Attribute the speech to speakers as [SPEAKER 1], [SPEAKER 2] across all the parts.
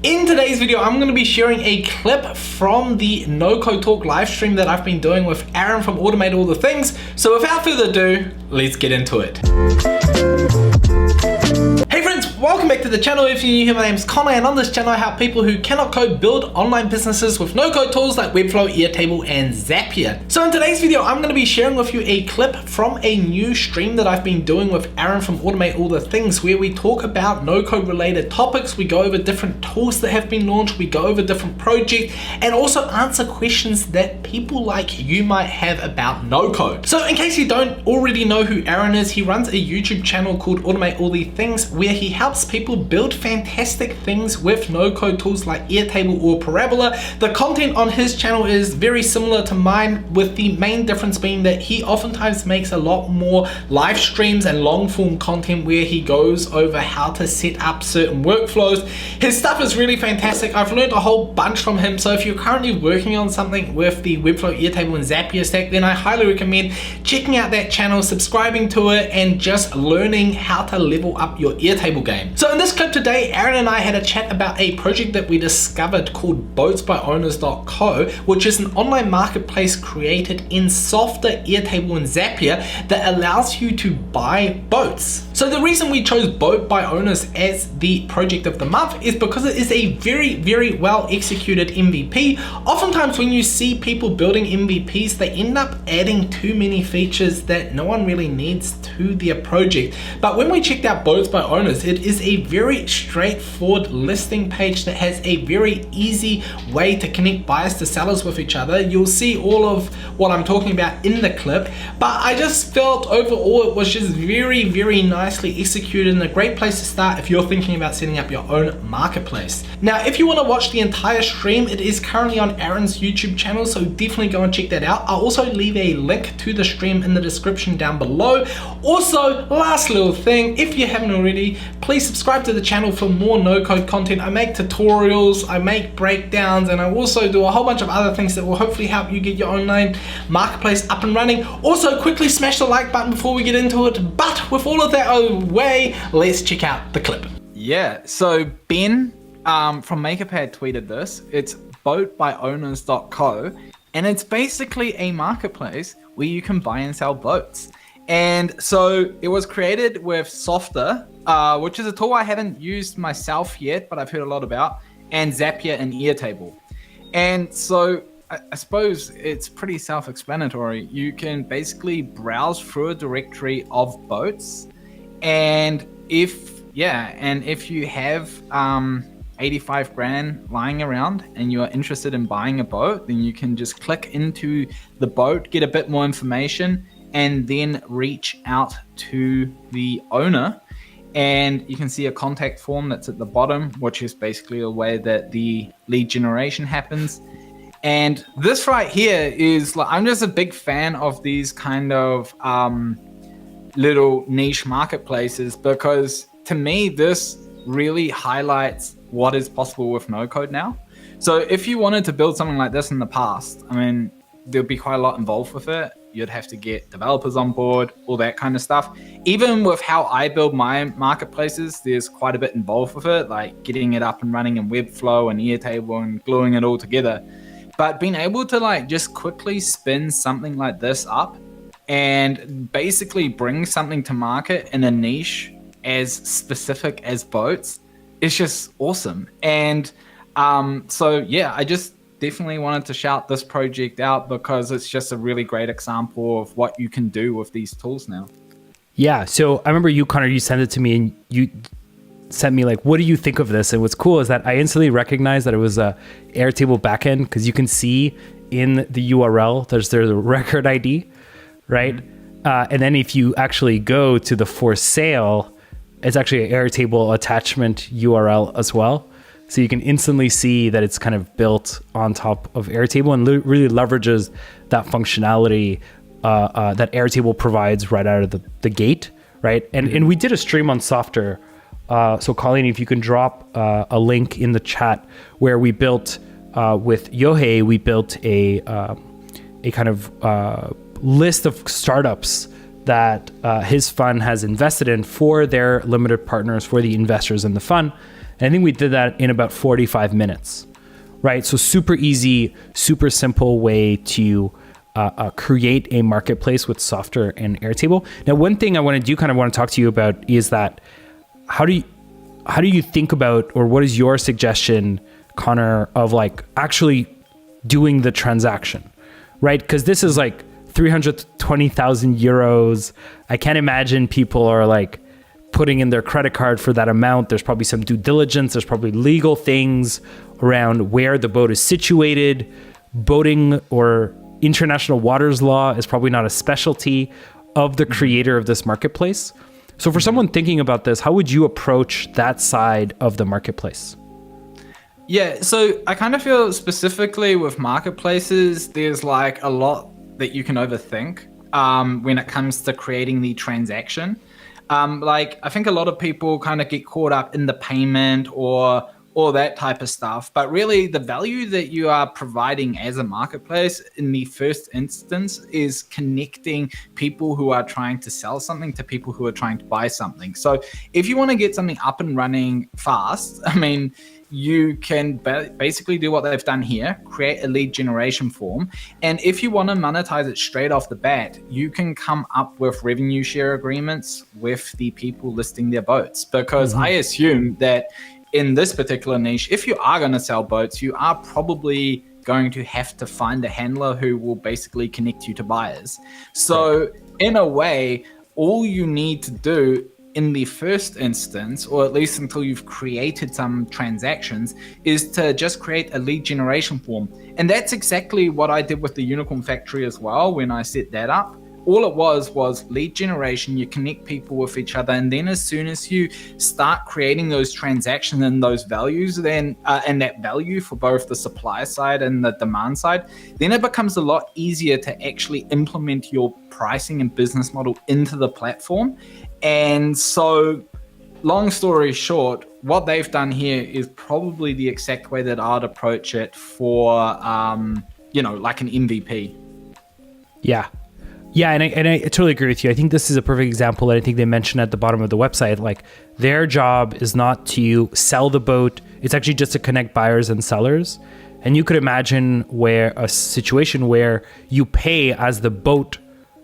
[SPEAKER 1] In today's video, I'm going to be sharing a clip from the No Code Talk live stream that I've been doing with Aron from Automate All the Things. So without further ado, let's get into it. Hey friends, welcome back to the channel. If you're new here, my name's Connor, and on this channel I help people who cannot code build online businesses with no-code tools like Webflow, Airtable, and Zapier. So in today's video, I'm going to be sharing with you a clip from a new stream that I've been doing with Aron from Automate All the Things, where we talk about no-code related topics. We go over different tools that have been launched, we go over different projects, and also answer questions that people like you might have about no-code. So in case you don't already know who Aron is, he runs a YouTube channel called Automate All the Things, where he helps people build fantastic things with no-code tools like Airtable or Parabola. The content on his channel is very similar to mine, with the main difference being that he oftentimes makes a lot more live streams and long-form content where he goes over how to set up certain workflows. His stuff is really fantastic. I've learned a whole bunch from him. So if you're currently working on something with the Webflow, Airtable, and Zapier stack, then I highly recommend checking out that channel, subscribing to it, and just learning how to level up your Airtable game. So in this clip today, Aron and I had a chat about a project that we discovered called boatsbyowners.co, which is an online marketplace created in softer Airtable and Zapier that allows you to buy boats. So the reason we chose Boat by Owners as the project of the month is because it is a very well executed MVP. Oftentimes when you see people building MVPs, they end up adding too many features that no one really needs to their project. But when we checked out Boats by Owners, it is a very straightforward listing page that has a very easy way to connect buyers to sellers with each other. You'll see all of what I'm talking about in the clip, but I just felt overall it was just very nicely executed and a great place to start if you're thinking about setting up your own marketplace. Now, if you want to watch the entire stream, it is currently on Aron's YouTube channel, so definitely go and check that out. I'll also leave a link to the stream in the description down below. Also, last little thing, if you haven't already, please subscribe to the channel for more no-code content. I make tutorials, I make breakdowns, and I also do a whole bunch of other things that will hopefully help you get your online marketplace up and running. Also, quickly smash the like button before we get into it. But with all of that away, let's check out the clip.
[SPEAKER 2] Yeah, so Ben from MakerPad tweeted this. It's boatbyowners.co, and it's basically a marketplace where you can buy and sell boats. And so it was created with Softer, which is a tool I haven't used myself yet, but I've heard a lot about, and Zapier and Airtable. And so I suppose it's pretty self-explanatory. You can basically browse through a directory of boats, and if you have 85 grand lying around and you're interested in buying a boat, then you can just click into the boat, get a bit more information, and then reach out to the owner. And you can see a contact form that's at the bottom, which is basically a way that the lead generation happens. And this right here is like, I'm just a big fan of these kind of little niche marketplaces, because to me, this really highlights what is possible with no code now. So if you wanted to build something like this in the past, I mean, there'd be quite a lot involved with it. You'd have to get developers on board, all that kind of stuff. Even with how I build my marketplaces, there's quite a bit involved with it, like getting it up and running in Webflow and Airtable and gluing it all together. But being able to like just quickly spin something like this up and basically bring something to market in a niche as specific as boats is just awesome. And so yeah, I just definitely wanted to shout this project out because it's just a really great example of what you can do with these tools now.
[SPEAKER 3] Yeah, so I remember you, Connor, you sent it to me and you sent me like, what do you think of this? And what's cool is that I instantly recognized that it was a Airtable backend, because you can see in the URL, there's the record ID, right? Mm-hmm. And then if you actually go to the for sale, it's actually an Airtable attachment URL as well. So you can instantly see that it's kind of built on top of Airtable and really leverages that functionality that Airtable provides right out of the gate, right? And we did a stream on Softer. So Colleen, if you can drop a link in the chat where we built with Yohei, we built a kind of list of startups that his fund has invested in for their limited partners, for the investors in the fund. And I think we did that in about 45 minutes, right? So super easy, super simple way to create a marketplace with Software and Airtable. Now, one thing I want to talk to you about is that how do you think about, or what is your suggestion, Connor, of like actually doing the transaction, right? Because this is like 320,000 euros. I can't imagine people are like putting in their credit card for that amount. There's probably some due diligence. There's probably legal things around where the boat is situated. Boating or international waters law is probably not a specialty of the creator of this marketplace. So for someone thinking about this, how would you approach that side of the marketplace?
[SPEAKER 2] Yeah, so I kind of feel specifically with marketplaces, there's like a lot that you can overthink when it comes to creating the transaction. Like I think a lot of people kind of get caught up in the payment or that type of stuff. But really the value that you are providing as a marketplace in the first instance is connecting people who are trying to sell something to people who are trying to buy something. So if you want to get something up and running fast, I mean, you can basically do what they've done here, create a lead generation form. And if you want to monetize it straight off the bat, you can come up with revenue share agreements with the people listing their boats. Because I assume that in this particular niche, if you are going to sell boats, you are probably going to have to find a handler who will basically connect you to buyers. So in a way, all you need to do in the first instance, or at least until you've created some transactions, is to just create a lead generation form. And that's exactly what I did with the Unicorn Factory as well when I set that up. All it was lead generation. You connect people with each other, and then as soon as you start creating those transactions and those values, then and that value for both the supply side and the demand side, then it becomes a lot easier to actually implement your pricing and business model into the platform. And so, long story short, what they've done here is probably the exact way that I'd approach it for, like an MVP.
[SPEAKER 3] Yeah, and I totally agree with you. I think this is a perfect example that I think they mentioned at the bottom of the website. Like, their job is not to sell the boat. It's actually just to connect buyers and sellers. And you could imagine a situation where you pay as the boat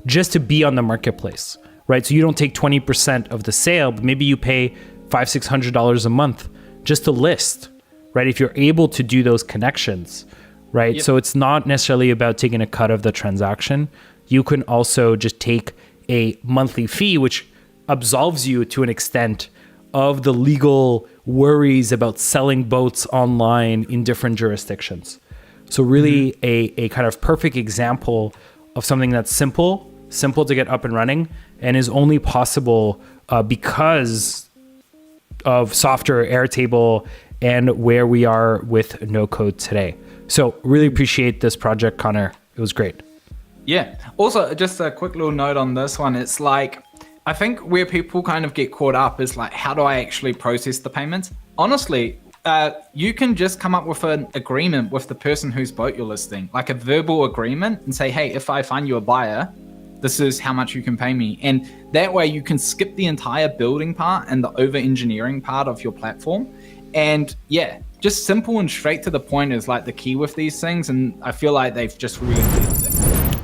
[SPEAKER 3] just to be on the marketplace, right? So you don't take 20% of the sale, but maybe you pay $500-$600 a month just to list, right? If you're able to do those connections, right? Yep. So it's not necessarily about taking a cut of the transaction. You can also just take a monthly fee, which absolves you to an extent of the legal worries about selling boats online in different jurisdictions. So really a kind of perfect example of something that's simple to get up and running, and is only possible because of Software, Airtable, and where we are with no code today. So really appreciate this project, Connor. It was great.
[SPEAKER 2] Yeah. Also, just a quick little note on this one. It's like, I think where people kind of get caught up is like, how do I actually process the payments? Honestly, you can just come up with an agreement with the person whose boat you're listing, like a verbal agreement, and say, hey, if I find you a buyer, this is how much you can pay me. And that way you can skip the entire building part and the over engineering part of your platform. And yeah, just simple and straight to the point is like the key with these things. And I feel like they've just really nailed it.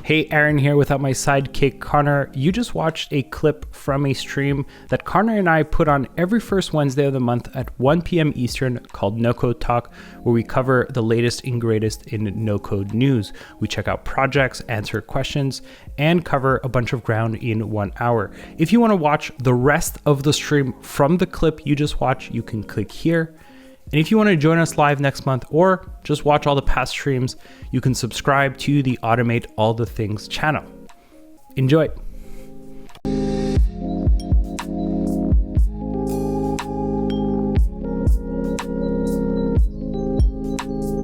[SPEAKER 3] Hey, Aron here without my sidekick, Connor. You just watched a clip from a stream that Connor and I put on every first Wednesday of the month at 1 p.m. Eastern called No Code Talk, where we cover the latest and greatest in no-code news. We check out projects, answer questions, and cover a bunch of ground in 1 hour. If you want to watch the rest of the stream from the clip you just watched, you can click here. And if you want to join us live next month or just watch all the past streams, you can subscribe to the Automate All the Things channel. Enjoy.